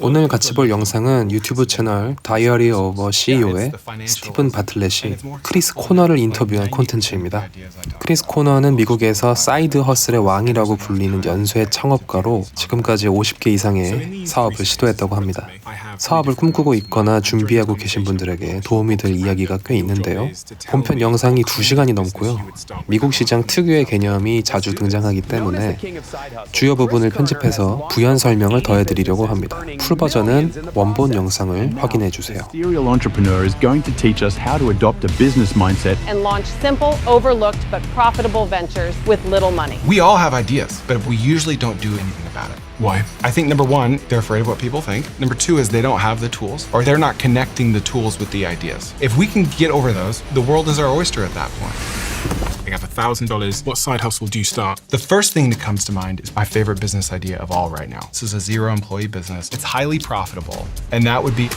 오늘 같이 볼 영상은 유튜브 채널 다이어리 오브 CEO의 스티븐 바틀렛이 크리스 코너를 인터뷰한 콘텐츠입니다. 크리스 코너는 미국에서 사이드 허슬의 왕이라고 불리는 연쇄 창업가로 지금까지 50개 이상의 사업을 시도했다고 합니다. 사업을 꿈꾸고 있거나 준비하고 계신 분들에게 도움이 될 이야기가 꽤 있는데요. 본편 영상이 2시간이 넘고요. 미국 시장 특유의 개념이 자주 등장하기 때문에 주요 부분을 편집해서 부연 설명을 더해드리려고 합니다. 풀버전은 원본 영상을 확인해주세요. Serial entrepreneur is going to teach us how to adopt a business mindset and launch simple, overlooked, but profitable ventures with little money. We all have ideas, but we usually don't do anything about it. Why? I think number one, they're afraid of what people think. Number two is they don't have the tools, or they're not connecting the tools with the ideas. If we can get over those, the world is our oyster at that point. I have $1,000. What side hustle do you start? The first thing that comes to mind is my favorite business idea of all right now. This is a zero-employee business. It's highly profitable, and that would be...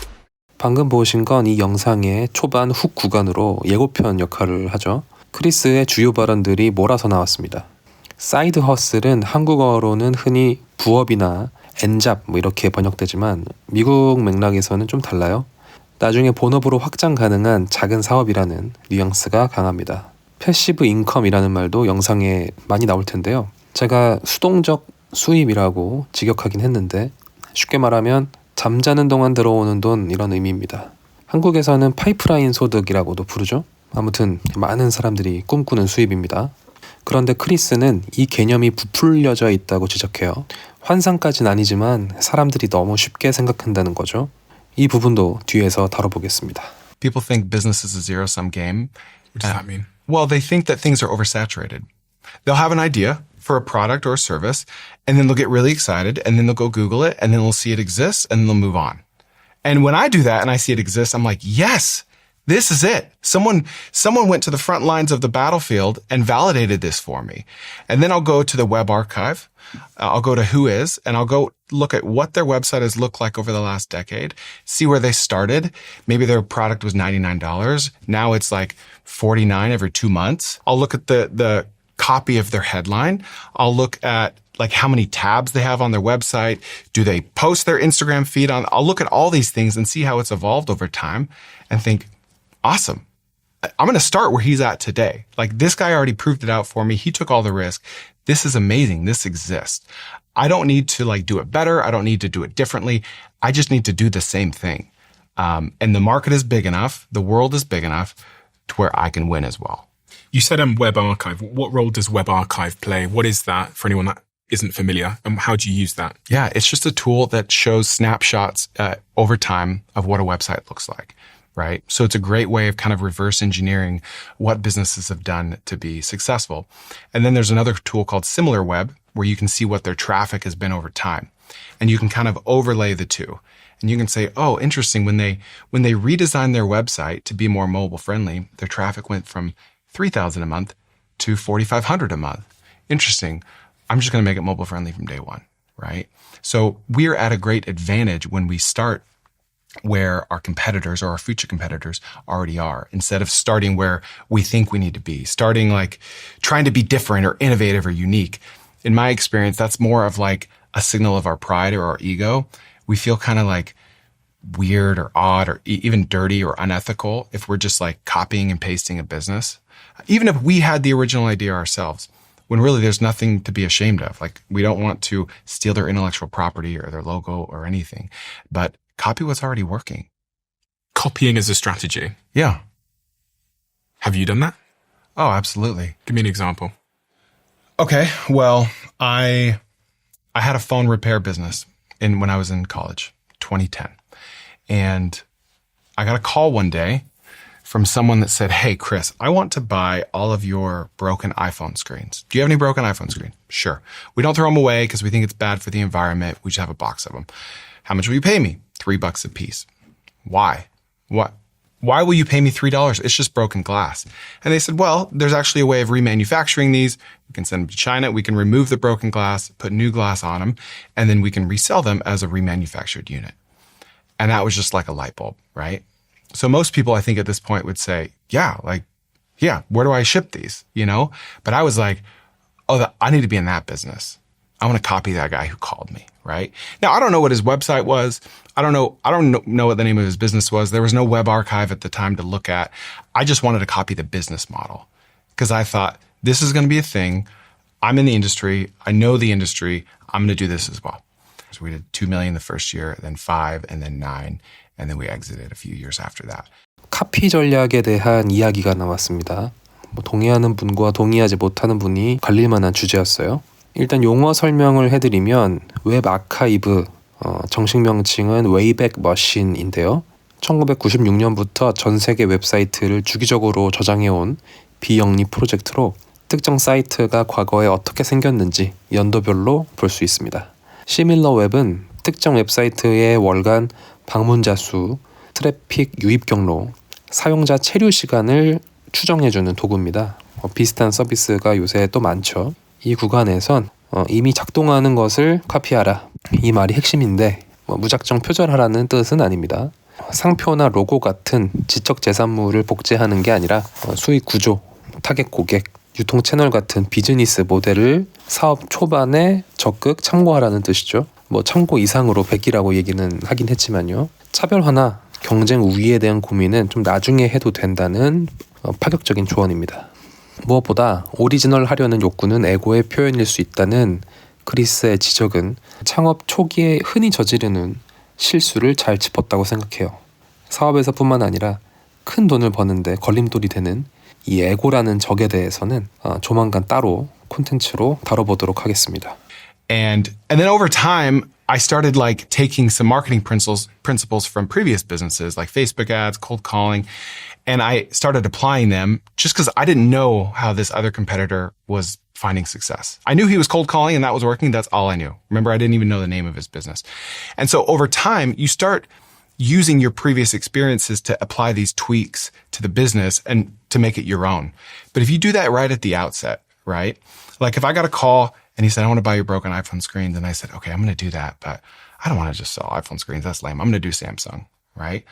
방금 보신 건 이 영상의 초반 훅 구간으로 예고편 역할을 하죠. 크리스의 주요 발언들이 몰아서 나왔습니다. 사이드 허슬은 한국어로는 흔히 부업이나 엔잡 이렇게 번역되지만 미국 맥락에서는 좀 달라요. 나중에 본업으로 확장 가능한 작은 사업이라는 뉘앙스가 강합니다. 패시브 인컴이라는 말도 영상에 많이 나올 텐데요. 제가 수동적 수입이라고 직역하긴 했는데 쉽게 말하면 잠자는 동안 들어오는 돈 이런 의미입니다. 한국에서는 파이프라인 소득이라고도 부르죠. 아무튼 많은 사람들이 꿈꾸는 수입입니다. 그런데 크리스는 이 개념이 부풀려져 있다고 지적해요. 환상까지는 아니지만 사람들이 너무 쉽게 생각한다는 거죠. 이 부분도 뒤에서 다뤄보겠습니다. People think business is a zero-sum game. What does that mean? Well, they think that things are oversaturated. They'll have an idea for a product or a service, and then they'll get really excited, and then they'll go Google it, and then they'll see it exists, and then they'll move on. And when I do that and I see it exists, I'm like, yes, this is it. Someone went to the front lines of the battlefield and validated this for me. And then I'll go to the web archive. I'll go to Whois, and I'll go look at what their website has looked like over the last decade, see where they started. Maybe their product was $99. Now it's like $49 every 2 months. I'll look at the copy of their headline. I'll look at like how many tabs they have on their website. Do they post their Instagram feed on? I'll look at all these things and see how it's evolved over time and think, awesome. I'm going to start where he's at today. Like this guy already proved it out for me. He took all the risk. This is amazing. This exists. I don't need to like do it better. I don't need to do it differently. I just need to do the same thing. And the market is big enough. The world is big enough to where I can win as well. You said Web Archive. What role does Web Archive play? What is that for anyone that isn't familiar? And how do you use that? Yeah, it's just a tool that shows snapshots over time of what a website looks like. Right? So it's a great way of kind of reverse engineering what businesses have done to be successful. And then there's another tool called SimilarWeb where you can see what their traffic has been over time. And you can kind of overlay the two. And you can say, oh, interesting. When they redesigned their website to be more mobile friendly, their traffic went from 3,000 a month to 4,500 a month. Interesting. I'm just going to make it mobile friendly from day one. Right? So we're at a great advantage when we start where our competitors or our future competitors already are, instead of starting where we think we need to be, starting like trying to be different or innovative or unique. In my experience, that's more of like a signal of our pride or our ego. We feel kind of like weird or odd or even dirty or unethical if we're just like copying and pasting a business, even if we had the original idea ourselves, when really there's nothing to be ashamed of. Like we don't want to steal their intellectual property or their logo or anything, but copy what's already working. Copying as a strategy. Yeah. Have you done that? Oh, absolutely. Give me an example. Okay. Well, I had a phone repair business when I was in college, 2010. And I got a call one day from someone that said, hey, Chris, I want to buy all of your broken iPhone screens. Do you have any broken iPhone screens? Sure. We don't throw them away because we think it's bad for the environment. We just have a box of them. How much will you pay me? $3 a piece. Why? What? Why will you pay me $3? It's just broken glass. And they said, well, there's actually a way of remanufacturing these. We can send them to China. We can remove the broken glass, put new glass on them, and then we can resell them as a remanufactured unit. And that was just like a light bulb, right? So most people, I think at this point would say, yeah, where do I ship these? You know? But I was like, I need to be in that business. I want to copy that guy who called me, right? Now, I don't know what his website was. I don't know what the name of his business was. There was no web archive at the time to look at. I just wanted to copy the business model because I thought this is going to be a thing. I'm in the industry. I know the industry. I'm going to do this as well. So we did 2 million the first year, then 5, and then 9, and then we exited a few years after that. 카피 전략에 대한 이야기가 나왔습니다. 동의하는 분과 동의하지 못하는 분이 갈릴 만한 주제였어요. 일단 용어 설명을 해드리면 웹 아카이브, 정식 명칭은 웨이백 머신인데요. 1996년부터 전 세계 웹사이트를 주기적으로 저장해온 비영리 프로젝트로 특정 사이트가 과거에 어떻게 생겼는지 연도별로 볼 수 있습니다. 시밀러 웹은 특정 웹사이트의 월간 방문자 수, 트래픽 유입 경로, 사용자 체류 시간을 추정해주는 도구입니다. 비슷한 서비스가 요새 또 많죠. 이 구간에선 이미 작동하는 것을 카피하라. 이 말이 핵심인데 무작정 표절하라는 뜻은 아닙니다. 상표나 로고 같은 지적 재산물을 복제하는 게 아니라 수익 구조, 타겟 고객, 유통 채널 같은 비즈니스 모델을 사업 초반에 적극 참고하라는 뜻이죠. 참고 이상으로 베끼라고 얘기는 하긴 했지만요. 차별화나 경쟁 우위에 대한 고민은 좀 나중에 해도 된다는 파격적인 조언입니다. 무엇보다 오리지널 하려는 욕구는 에고의 표현일 수 있다는 크리스의 지적은 창업 초기에 흔히 저지르는 실수를 잘 짚었다고 생각해요. 사업에서뿐만 아니라 큰 돈을 버는데 걸림돌이 되는 이 에고라는 적에 대해서는 조만간 따로 콘텐츠로 다뤄보도록 하겠습니다. And then over time, I started like taking some marketing principles from previous businesses like Facebook ads, cold calling, and I started applying them just because I didn't know how this other competitor was finding success. I knew he was cold calling and that was working. That's all I knew. Remember, I didn't even know the name of his business. And so over time, you start using your previous experiences to apply these tweaks to the business and to make it your own. But if you do that right at the outset, right? Like if I got a call and he said, I want to buy your broken iPhone screen. Then I said, okay, I'm going to do that, but I don't want to just sell iPhone screens. That's lame. I'm going to do Samsung, right?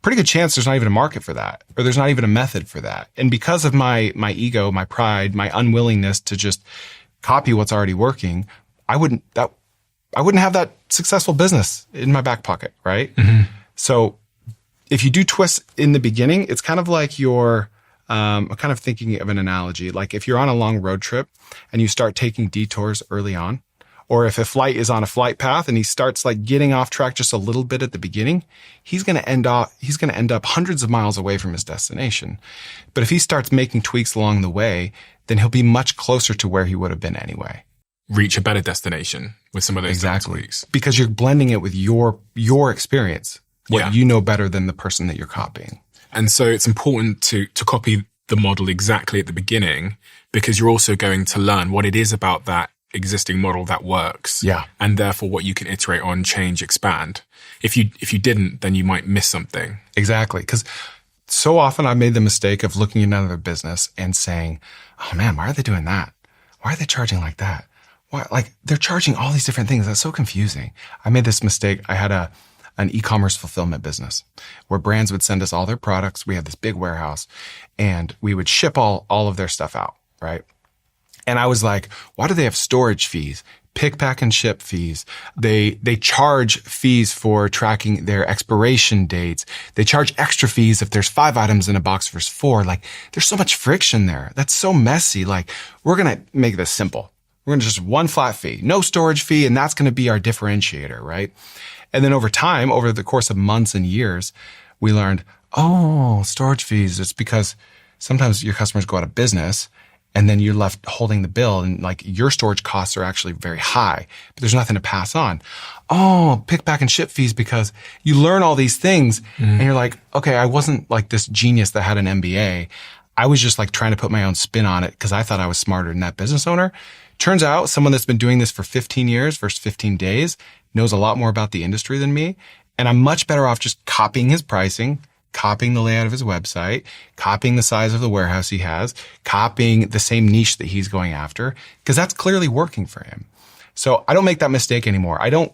Pretty good chance there's not even a market for that, or there's not even a method for that. And because of my ego, my pride, my unwillingness to just copy what's already working, I wouldn't have that successful business in my back pocket, right? Mm-hmm. So if you do twists in the beginning, it's kind of like I'm kind of thinking of an analogy. Like if you're on a long road trip and you start taking detours early on, or if a flight is on a flight path and he starts like getting off track just a little bit at the beginning, he's going to end up hundreds of miles away from his destination. But if he starts making tweaks along the way, then he'll be much closer to where he would have been anyway. Reach a better destination with some of those tweaks. Because you're blending it with your experience, what you know better than the person that you're copying. And so it's important to copy the model exactly at the beginning because you're also going to learn what it is about that existing model that works. Yeah. And therefore what you can iterate on, change, expand. If you didn't, then you might miss something. Exactly. Because so often I made the mistake of looking at another business and saying, oh man, why are they doing that? Why are they charging like that? Why, like they're charging all these different things. That's so confusing. I made this mistake. I had an e-commerce fulfillment business where brands would send us all their products. We had this big warehouse and we would ship all of their stuff out, right? And I was like, why do they have storage fees, pick, pack, and ship fees? They charge fees for tracking their expiration dates. They charge extra fees if there's 5 items in a box versus 4. Like, there's so much friction there. That's so messy. Like, we're going to make this simple. We're going to just one flat fee, no storage fee, and that's going to be our differentiator, right? And then over time, over the course of months and years, we learned, storage fees. It's because sometimes your customers go out of business and then you're left holding the bill and like your storage costs are actually very high, but there's nothing to pass on. Pick, pack, and ship fees because you learn all these things and you're like, okay, I wasn't like this genius that had an MBA. I was just like trying to put my own spin on it because I thought I was smarter than that business owner. Turns out someone that's been doing this for 15 years versus 15 days knows a lot more about the industry than me. And I'm much better off just copying his pricing, copying the layout of his website, copying the size of the warehouse he has, copying the same niche that he's going after, because that's clearly working for him. So I don't make that mistake anymore. I don't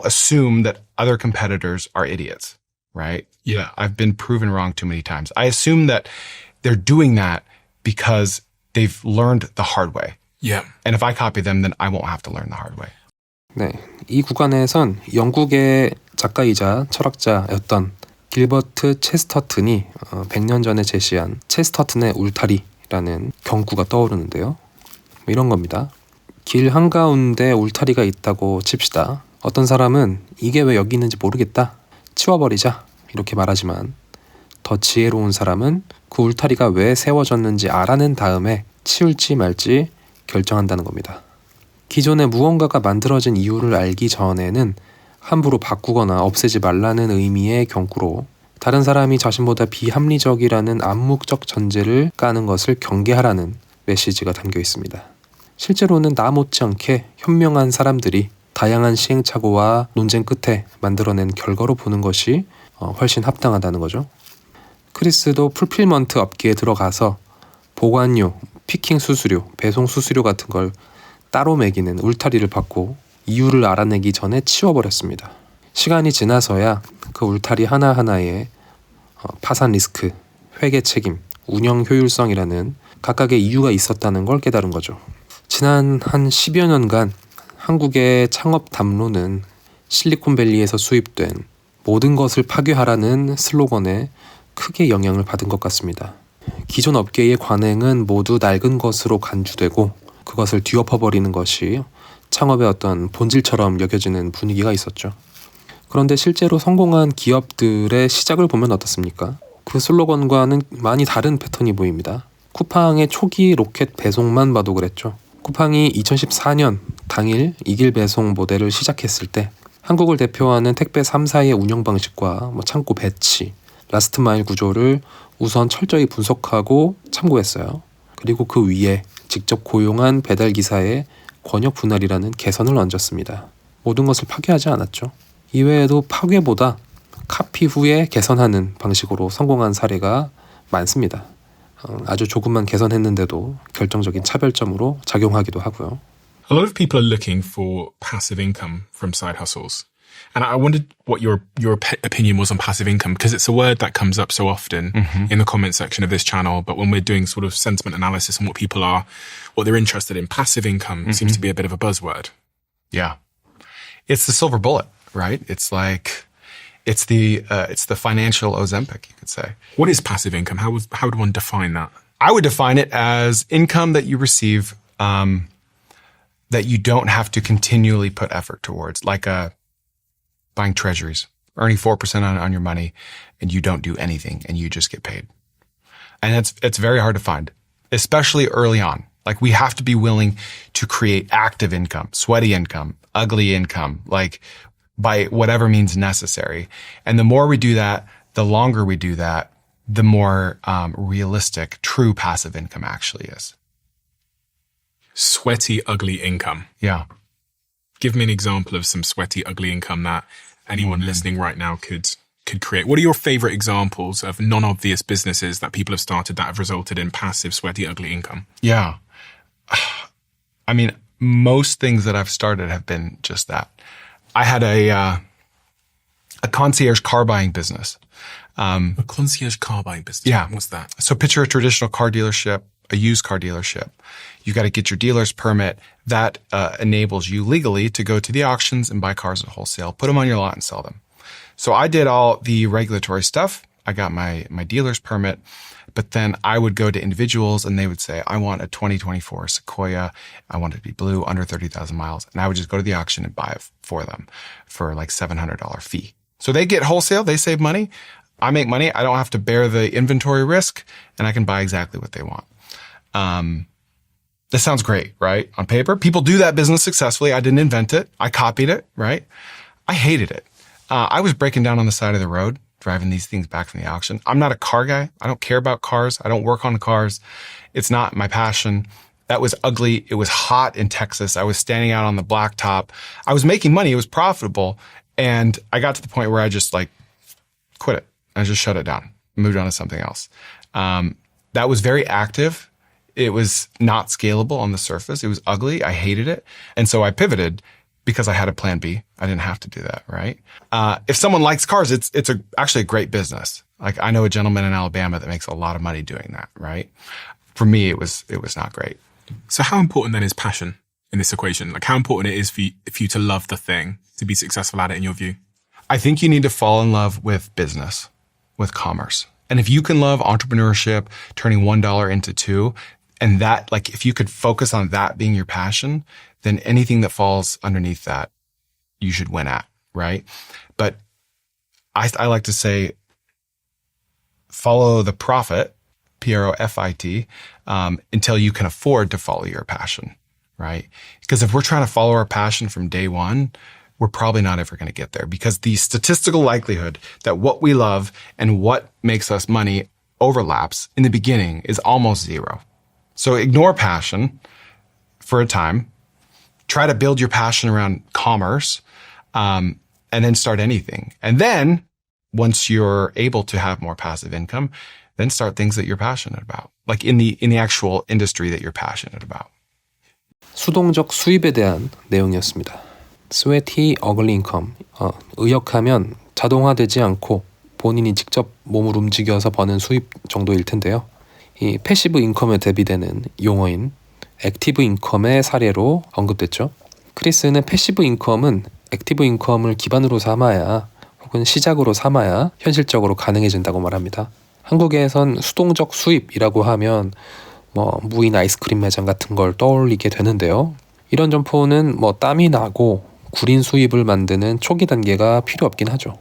assume that other competitors are idiots, right? Yeah. I've been proven wrong too many times. I assume that they're doing that because they've learned the hard way. Yeah. And if I copy them, then I won't have to learn the hard way. 네, 이 구간에선 영국의 작가이자 철학자였던 길버트 체스터튼이 100년 전에 제시한 체스터튼의 울타리라는 경구가 떠오르는데요. 뭐 이런 겁니다. 길 한가운데 울타리가 있다고 칩시다. 어떤 사람은 이게 왜 여기 있는지 모르겠다, 치워버리자, 이렇게 말하지만 더 지혜로운 사람은 그 울타리가 왜 세워졌는지 알아낸 다음에 치울지 말지 결정한다는 겁니다. 기존에 무언가가 만들어진 이유를 알기 전에는 함부로 바꾸거나 없애지 말라는 의미의 경고로 다른 사람이 자신보다 비합리적이라는 암묵적 전제를 까는 것을 경계하라는 메시지가 담겨 있습니다. 실제로는 나 못지않게 현명한 사람들이 다양한 시행착오와 논쟁 끝에 만들어낸 결과로 보는 것이 훨씬 합당하다는 거죠. 크리스도 풀필먼트 업계에 들어가서 보관료, 피킹 수수료, 배송 수수료 같은 걸 따로 매기는 울타리를 받고 이유를 알아내기 전에 치워버렸습니다. 시간이 지나서야 그 울타리 하나하나에 파산 리스크, 회계 책임, 운영 효율성이라는 각각의 이유가 있었다는 걸 깨달은 거죠. 지난 한 10여 년간 한국의 창업 담론은 실리콘밸리에서 수입된 모든 것을 파괴하라는 슬로건에 크게 영향을 받은 것 같습니다. 기존 업계의 관행은 모두 낡은 것으로 간주되고 그것을 뒤엎어버리는 것이 창업의 어떤 본질처럼 여겨지는 분위기가 있었죠. 그런데 실제로 성공한 기업들의 시작을 보면 어떻습니까? 그 슬로건과는 많이 다른 패턴이 보입니다. 쿠팡의 초기 로켓 배송만 봐도 그랬죠. 쿠팡이 2014년 당일 이길 배송 모델을 시작했을 때 한국을 대표하는 택배 3사의 운영 방식과 창고 배치, 라스트 마일 구조를 우선 철저히 분석하고 참고했어요. 그리고 그 위에 직접 고용한 배달기사의 권역 분할이라는 개선을 얹었습니다. 모든 것을 파괴하지 않았죠. 이외에도 파괴보다 카피 후에 개선하는 방식으로 성공한 사례가 많습니다. 아주 조금만 개선했는데도 결정적인 차별점으로 작용하기도 하고요. A lot of people are looking for passive income from side hustles. And I wondered what your opinion was on passive income, because it's a word that comes up so often in the comment section of this channel. But when we're doing sort of sentiment analysis on what they're interested in, passive income seems to be a bit of a buzzword. Yeah. It's the silver bullet, right? It's like, it's the financial Ozempic, you could say. What is passive income? How would one define that? I would define it as income that you receive, that you don't have to continually put effort towards, like buying treasuries, earning 4% on your money, and you don't do anything and you just get paid. And it's very hard to find, especially early on. Like, we have to be willing to create active income, sweaty income, ugly income, like by whatever means necessary. And the more we do that, the longer we do that, the more realistic, true passive income actually is. Sweaty, ugly income. Yeah. Give me an example of some sweaty, ugly income that anyone listening right now could create. What are your favorite examples of non-obvious businesses that people have started that have resulted in passive, sweaty, ugly income? Yeah. I mean, most things that I've started have been just that. I had a concierge car buying business. A concierge car buying business? Yeah. What's that? So picture a traditional car dealership, a used car dealership. You got to get your dealer's permit. That enables you legally to go to the auctions and buy cars at wholesale, put them on your lot and sell them. So I did all the regulatory stuff. I got my dealer's permit, but then I would go to individuals and they would say, I want a 2024 Sequoia. I want it to be blue, under 30,000 miles. And I would just go to the auction and buy it for them for like $700 fee. So they get wholesale. They save money. I make money. I don't have to bear the inventory risk and I can buy exactly what they want. This sounds great, right? On paper, people do that business successfully. I didn't invent it. I copied it, right? I hated it. I was breaking down on the side of the road, driving these things back from the auction. I'm not a car guy. I don't care about cars. I don't work on cars. It's not my passion. That was ugly. It was hot in Texas. I was standing out on the blacktop. I was making money. It was profitable. And I got to the point where I just quit it. I just shut it down, moved on to something else. That was very active. It was not scalable on the surface. It was ugly. I hated it. And so I pivoted because I had a plan B. I didn't have to do that, right? If someone likes cars, it's actually a great business. Like, I know a gentleman in Alabama that makes a lot of money doing that, right? For me, it was not great. So how important then is passion in this equation? Like how important it is for you to love the thing to be successful at it in your view? I think you need to fall in love with business, with commerce. And if you can love entrepreneurship, turning $1 into $2, and that, like, if you could focus on that being your passion, then anything that falls underneath that, you should win at, right? But I like to say, follow the profit, Profit, until you can afford to follow your passion, right? Because if we're trying to follow our passion from day one, we're probably not ever going to get there, because the statistical likelihood that what we love and what makes us money overlaps in the beginning is almost zero. So ignore passion for a time, try to build your passion around commerce, and then start anything. And then once you're able to have more passive income, then start things that you're passionate about, like in the actual industry that you're passionate about. 수동적 수입에 대한 내용이었습니다. sweaty ugly income. 의역하면 자동화되지 않고 본인이 직접 몸을 움직여서 버는 수입 정도일 텐데요. 이 패시브 인컴에 대비되는 용어인 액티브 인컴의 사례로 언급됐죠. 크리스는 패시브 인컴은 액티브 인컴을 기반으로 삼아야 혹은 시작으로 삼아야 현실적으로 가능해진다고 말합니다. 한국에선 수동적 수입이라고 하면 무인 아이스크림 매장 같은 걸 떠올리게 되는데요. 이런 점포는 땀이 나고 구린 수입을 만드는 초기 단계가 필요 없긴 하죠.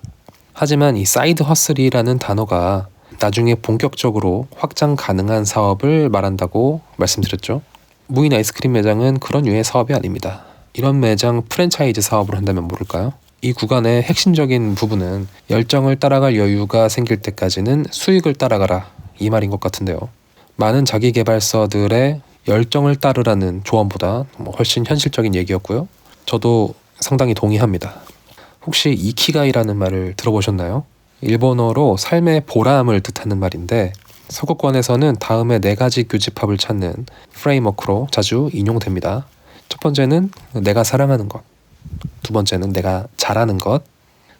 하지만 이 사이드 허슬이라는 단어가 나중에 본격적으로 확장 가능한 사업을 말한다고 말씀드렸죠. 무인 아이스크림 매장은 그런 유의 사업이 아닙니다. 이런 매장 프랜차이즈 사업을 한다면 모를까요? 이 구간의 핵심적인 부분은 열정을 따라갈 여유가 생길 때까지는 수익을 따라가라, 이 말인 것 같은데요. 많은 자기계발서들의 열정을 따르라는 조언보다 훨씬 현실적인 얘기였고요. 저도 상당히 동의합니다. 혹시 이키가이라는 말을 들어보셨나요? 일본어로 삶의 보람을 뜻하는 말인데 서구권에서는 다음에 4가지 교집합을 찾는 프레임워크로 자주 인용됩니다. 첫 번째는 내가 사랑하는 것, 두 번째는 내가 잘하는 것,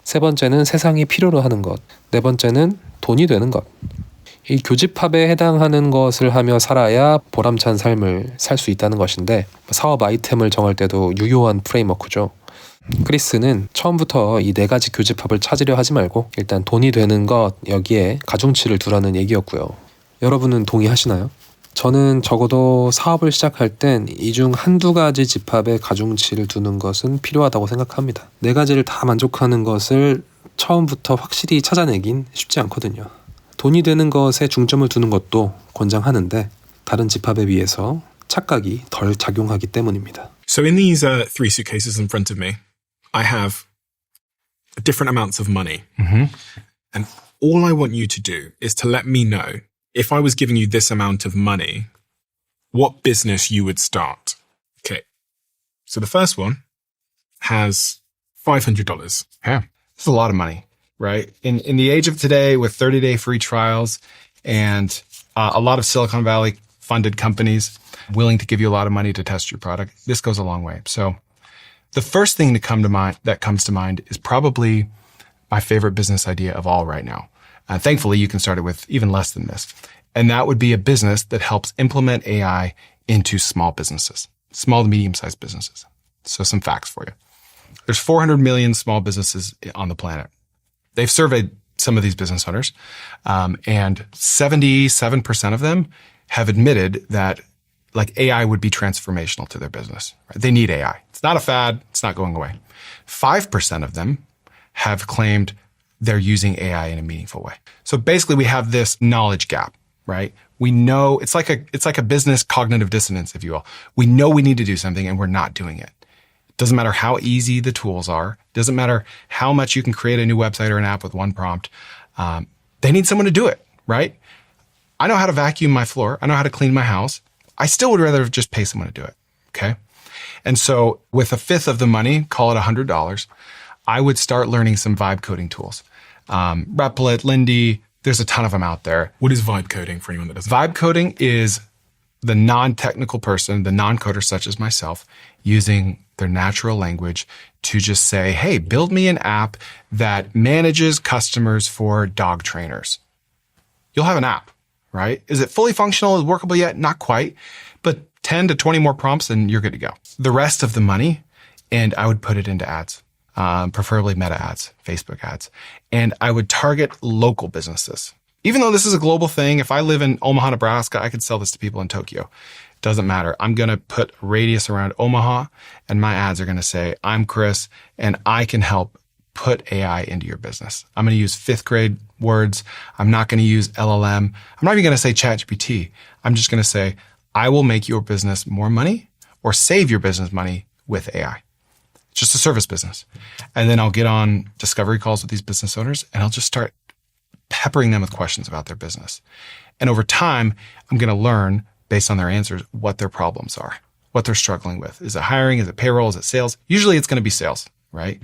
세 번째는 세상이 필요로 하는 것, 네 번째는 돈이 되는 것. 이 교집합에 해당하는 것을 하며 살아야 보람찬 삶을 살 수 있다는 것인데 사업 아이템을 정할 때도 유효한 프레임워크죠. 크리스는 처음부터 이 4가지 교집합을 찾으려 하지 말고 일단 돈이 되는 것, 여기에 가중치를 두라는 얘기였고요. 여러분은 동의하시나요? 저는 적어도 사업을 시작할 땐 이 중 한두 가지 집합에 가중치를 두는 것은 필요하다고 생각합니다. 4가지를 다 만족하는 것을 처음부터 확실히 찾아내긴 쉽지 않거든요. 돈이 되는 것에 중점을 두는 것도 권장하는데 다른 집합에 비해서 착각이 덜 작용하기 때문입니다. So in these 3 suitcases in front of me, I have different amounts of money. Mm-hmm. And all I want you to do is to let me know, if I was giving you this amount of money, what business you would start. Okay. So the first one has $500. Yeah. It's a lot of money, right? In the age of today, with 30-day free trials and a lot of Silicon Valley funded companies willing to give you a lot of money to test your product, this goes a long way. So the first thing that comes to mind is probably my favorite business idea of all right now. Thankfully, you can start it with even less than this. And that would be a business that helps implement AI into small businesses, small to medium-sized businesses. So some facts for you. There's 400 million small businesses on the planet. They've surveyed some of these business owners, and 77% of them have admitted that AI would be transformational to their business. Right? They need AI. It's not a fad. It's not going away. 5% of them have claimed they're using AI in a meaningful way. So basically we have this knowledge gap, right? We know it's like a business cognitive dissonance, if you will. We know we need to do something and we're not doing it. Doesn't matter how easy the tools are. Doesn't matter how much you can create a new website or an app with one prompt. They need someone to do it, right? I know how to vacuum my floor. I know how to clean my house. I still would rather just pay someone to do it. Okay. And so with a fifth of the money, call it $100, I would start learning some vibe coding tools. Replit, Lindy, there's a ton of them out there. What is vibe coding for anyone that doesn't? Vibe coding is the non-technical person, the non-coder such as myself, using their natural language to just say, hey, build me an app that manages customers for dog trainers. You'll have an app, right? Is it fully functional? Is it workable yet? Not quite. But 10 to 20 more prompts and you're good to go. The rest of the money, and I would put it into ads, preferably Meta ads, Facebook ads. And I would target local businesses. Even though this is a global thing, if I live in Omaha, Nebraska, I could sell this to people in Tokyo. Doesn't matter. I'm going to put a radius around Omaha, and my ads are going to say, I'm Chris, and I can help put AI into your business. I'm going to use 5th grade words. I'm not going to use LLM. I'm not even going to say ChatGPT. I'm just going to say, I will make your business more money or save your business money with AI. It's just a service business. And then I'll get on discovery calls with these business owners, and I'll just start peppering them with questions about their business. And over time, I'm going to learn, based on their answers, what their problems are, what they're struggling with. Is it hiring? Is it payroll? Is it sales? Usually it's going to be sales, right?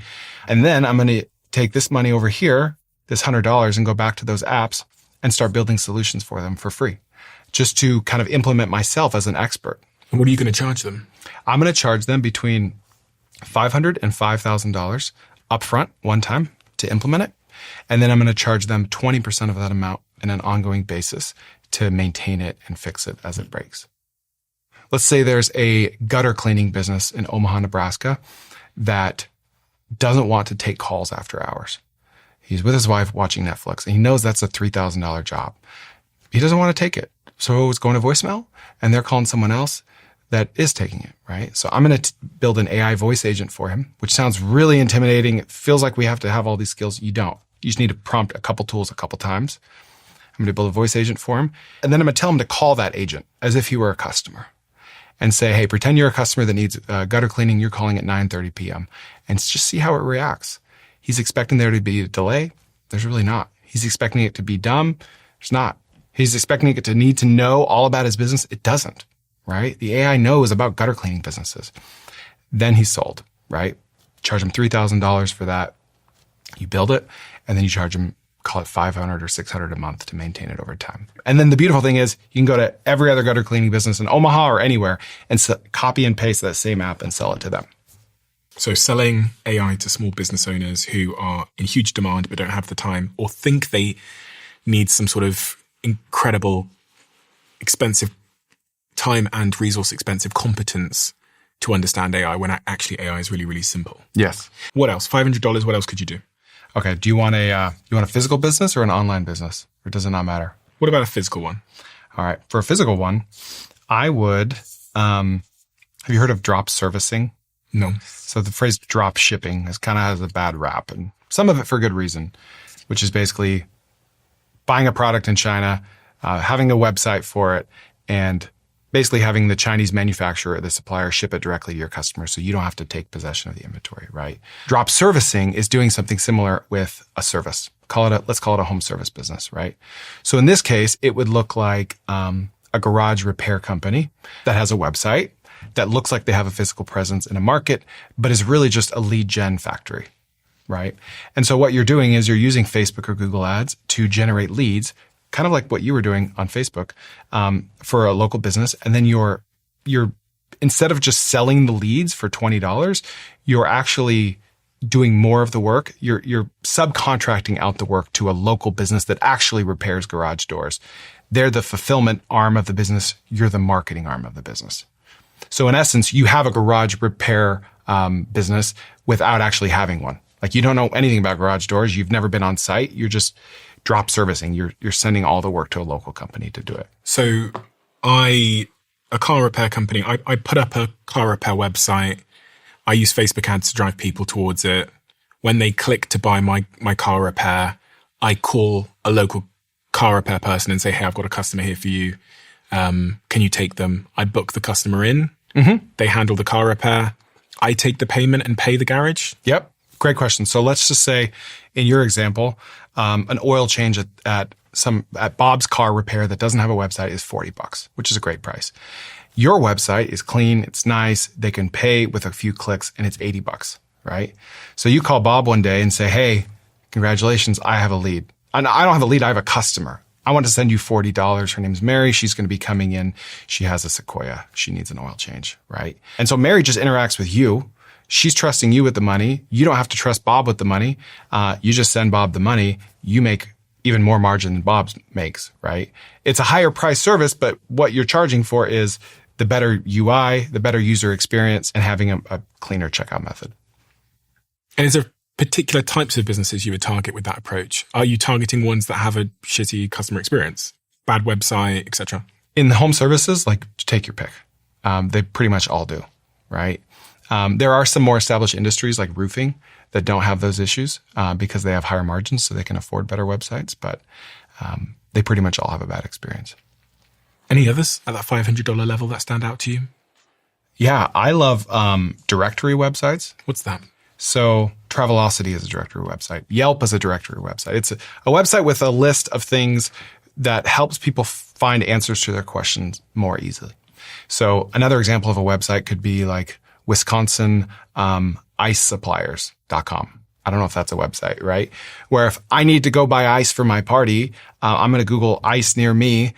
And then I'm going to take this money over here, this $100, and go back to those apps and start building solutions for them for free, just to kind of implement myself as an expert. And what are you going to charge them? I'm going to charge them between $500 and $5,000 upfront one time to implement it. And then I'm going to charge them 20% of that amount on an ongoing basis to maintain it and fix it as it breaks. Let's say there's a gutter cleaning business in Omaha, Nebraska that doesn't want to take calls after hours. He's with his wife watching Netflix, and he knows that's a $3,000 job. He doesn't want to take it. So it's going to voicemail, and they're calling someone else that is taking it, right? So I'm going to build an AI voice agent for him, which sounds really intimidating. It feels like we have to have all these skills. You don't. You just need to prompt a couple tools a couple times. I'm going to build a voice agent for him. And then I'm going to tell him to call that agent as if he were a customer and say, hey, pretend you're a customer that needs gutter cleaning. You're calling at 9:30 p.m. and just see how it reacts. He's expecting there to be a delay. There's really not. He's expecting it to be dumb. There's not. He's expecting it to need to know all about his business. It doesn't, right? The AI knows about gutter cleaning businesses. Then he's sold, right? Charge him $3,000 for that. You build it, and then you charge him, call it $500 or $600 a month to maintain it over time. And then the beautiful thing is you can go to every other gutter cleaning business in Omaha or anywhere and copy and paste that same app and sell it to them. So selling AI to small business owners who are in huge demand but don't have the time or think they need some sort of incredible, expensive time and resource expensive competence to understand AI when actually AI is really, really simple. Yes. What else? $500, what else could you do? Okay. Do you want a physical business or an online business? Or does it not matter? What about a physical one? All right. For a physical one, I would, have you heard of drop servicing? No. So the phrase drop shipping kind of has a bad rap, and some of it for good reason, which is basically buying a product in China, having a website for it, and basically having the Chinese manufacturer or the supplier ship it directly to your customer so you don't have to take possession of the inventory, right? Drop servicing is doing something similar with a service. Let's call it a home service business, right? So in this case, it would look like a garage repair company that has a website that looks like they have a physical presence in a market, but is really just a lead gen factory, right? And so what you're doing is you're using Facebook or Google ads to generate leads, kind of like what you were doing on Facebook, for a local business. And then you're instead of just selling the leads for $20, you're actually doing more of the work. You're subcontracting out the work to a local business that actually repairs garage doors. They're the fulfillment arm of the business. You're the marketing arm of the business. So in essence, you have a garage repair business without actually having one. Like you don't know anything about garage doors. You've never been on site. You're just drop servicing. You're sending all the work to a local company to do it. So a car repair company, I put up a car repair website. I use Facebook ads to drive people towards it. When they click to buy my car repair, I call a local car repair person and say, hey, I've got a customer here for you. Can you take them? I book the customer in. Mm-hmm. They handle the car repair. I take the payment and pay the garage. Yep. Great question. So let's just say in your example, an oil change at Bob's car repair that doesn't have a website is $40, which is a great price. Your website is clean. It's nice. They can pay with a few clicks and it's $80, right? So you call Bob one day and say, hey, congratulations. I have a lead. And I don't have a lead. I have a customer. I want to send you $40. Her name's Mary. She's going to be coming in. She has a Sequoia. She needs an oil change, right? And so Mary just interacts with you. She's trusting you with the money. You don't have to trust Bob with the money. You just send Bob the money. You make even more margin than Bob makes, right? It's a higher price service, but what you're charging for is the better UI, the better user experience, and having a cleaner checkout method. And is there particular types of businesses you would target with that approach? Are you targeting ones that have a shitty customer experience, bad website, etc.? In the home services, like take your pick. They pretty much all do, right? There are some more established industries like roofing that don't have those issues because they have higher margins, so they can afford better websites, but they pretty much all have a bad experience. Any others at that $500 level that stand out to you? Yeah, I love directory websites. What's that? So Travelocity is a directory website. Yelp is a directory website. It's a website with a list of things that helps people find answers to their questions more easily. So another example of a website could be like Wisconsin icesuppliers.com. I don't know if that's a website, right? Where if I need to go buy ice for my party, I'm going to Google ice near me.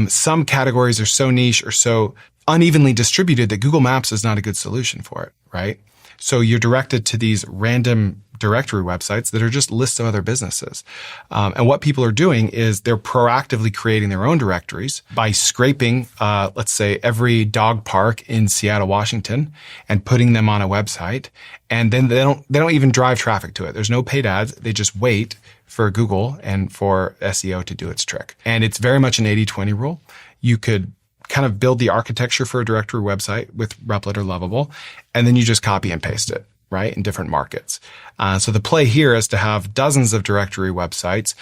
Some categories are so niche or so unevenly distributed that Google Maps is not a good solution for it, right? So you're directed to these random directory websites that are just lists of other businesses. And what people are doing is they're proactively creating their own directories by scraping, let's say, every dog park in Seattle, Washington, and putting them on a website. And then they don't even drive traffic to it. There's no paid ads. They just wait for Google and for SEO to do its trick. And it's very much an 80-20 rule. You could kind of build the architecture for a directory website with Replit or Lovable, and then you just copy and paste it, right, in different markets. So the play here is to have dozens of directory websites,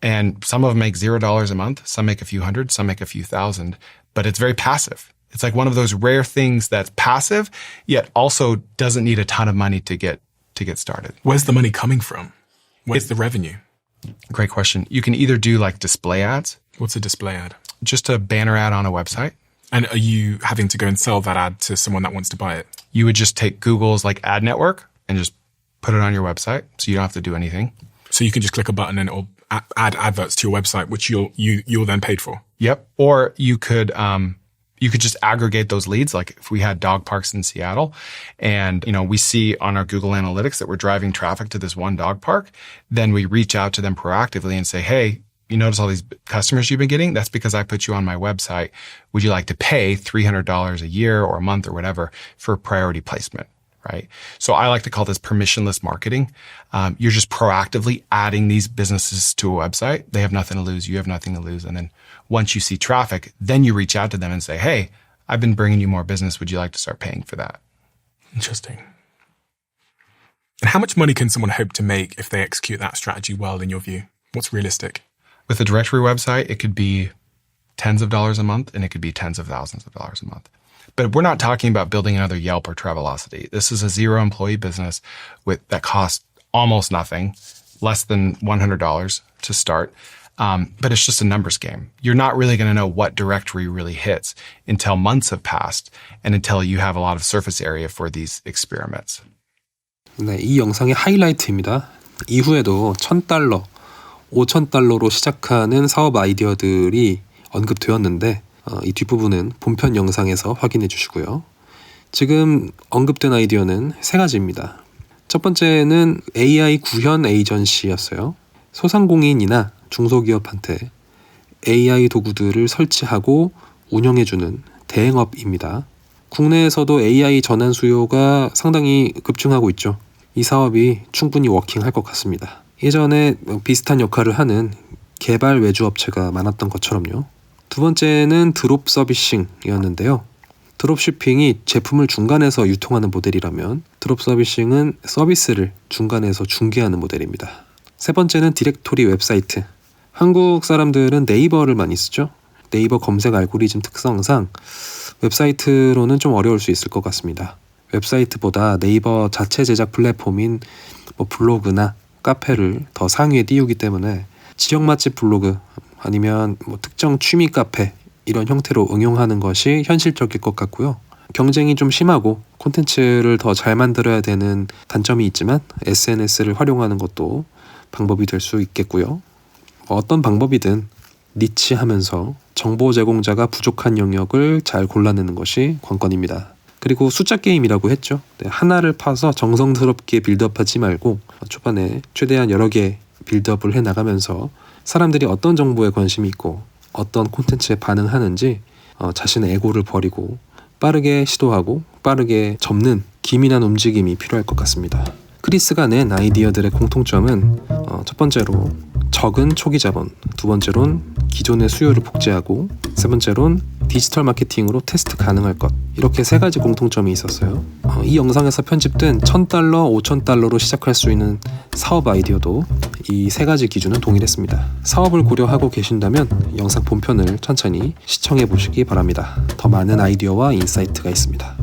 and some of them make $0 a month, some make a few hundred, some make a few thousand, but it's very passive. It's like one of those rare things that's passive, yet also doesn't need a ton of money to get started. Where's the money coming from? Where's the revenue? Great question. You can either do like display ads. What's a display ad? Just a banner ad on a website. And are you having to go and sell that ad to someone that wants to buy it? You would just take Google's like ad network and just put it on your website, so you don't have to do anything. So you can just click a button and it'll add adverts to your website, which you're then paid for. Yep. Or you could just aggregate those leads. Like if we had dog parks in Seattle and, we see on our Google Analytics that we're driving traffic to this one dog park, then we reach out to them proactively and say, hey, you notice all these customers you've been getting? That's because I put you on my website. Would you like to pay $300 a year or a month or whatever for priority placement, right? So I like to call this permissionless marketing. You're just proactively adding these businesses to a website. They have nothing to lose. You have nothing to lose. And then once you see traffic, then you reach out to them and say, hey, I've been bringing you more business. Would you like to start paying for that? Interesting. And how much money can someone hope to make if they execute that strategy well, in your view? What's realistic? With a directory website, it could be tens of dollars a month, and it could be tens of thousands of dollars a month. But we're not talking about building another Yelp or Travelocity. This is a 0-employee business that costs almost nothing, less than $100 to start. But it's just a numbers game. You're not really going to know what directory really hits until months have passed and until you have a lot of surface area for these experiments. 네, 이 영상의 하이라이트입니다. 이후에도 $1,000, $5,000로 시작하는 사업 아이디어들이 언급되었는데 이 뒷부분은 본편 영상에서 확인해 주시고요. 지금 언급된 아이디어는 세 가지입니다. 첫 번째는 AI 구현 에이전시였어요. 소상공인이나 중소기업한테 AI 도구들을 설치하고 운영해주는 대행업입니다. 국내에서도 AI 전환 수요가 상당히 급증하고 있죠. 이 사업이 충분히 워킹할 것 같습니다. 예전에 비슷한 역할을 하는 개발 외주 업체가 많았던 것처럼요. 두 번째는 드롭 서비싱이었는데요. 드롭shipping이 제품을 중간에서 유통하는 모델이라면 드롭 서비싱은 서비스를 중간에서 중개하는 모델입니다. 세 번째는 디렉토리 웹사이트. 한국 사람들은 네이버를 많이 쓰죠. 네이버 검색 알고리즘 특성상 웹사이트로는 좀 어려울 수 있을 것 같습니다. 웹사이트보다 네이버 자체 제작 플랫폼인 블로그나 카페를 더 상위에 띄우기 때문에 지역 맛집 블로그 아니면 특정 취미 카페 이런 형태로 응용하는 것이 현실적일 것 같고요. 경쟁이 좀 심하고 콘텐츠를 더 잘 만들어야 되는 단점이 있지만 SNS를 활용하는 것도 방법이 될 수 있겠고요. 어떤 방법이든 니치하면서 정보 제공자가 부족한 영역을 잘 골라내는 것이 관건입니다. 그리고 숫자 게임이라고 했죠. 하나를 파서 정성스럽게 빌드업하지 말고 초반에 최대한 여러 개 빌드업을 해나가면서 사람들이 어떤 정보에 관심이 있고 어떤 콘텐츠에 반응하는지 자신의 에고를 버리고 빠르게 시도하고 빠르게 접는 기민한 움직임이 필요할 것 같습니다. 크리스가 낸 아이디어들의 공통점은 첫 번째로 적은 초기 자본, 두 번째론 기존의 수요를 복제하고, 세 번째론 디지털 마케팅으로 테스트 가능할 것, 이렇게 세 가지 공통점이 있었어요. 이 영상에서 편집된 $1,000, $5,000로 시작할 수 있는 사업 아이디어도 이 세 가지 기준은 동일했습니다. 사업을 고려하고 계신다면 영상 본편을 천천히 시청해 보시기 바랍니다. 더 많은 아이디어와 인사이트가 있습니다.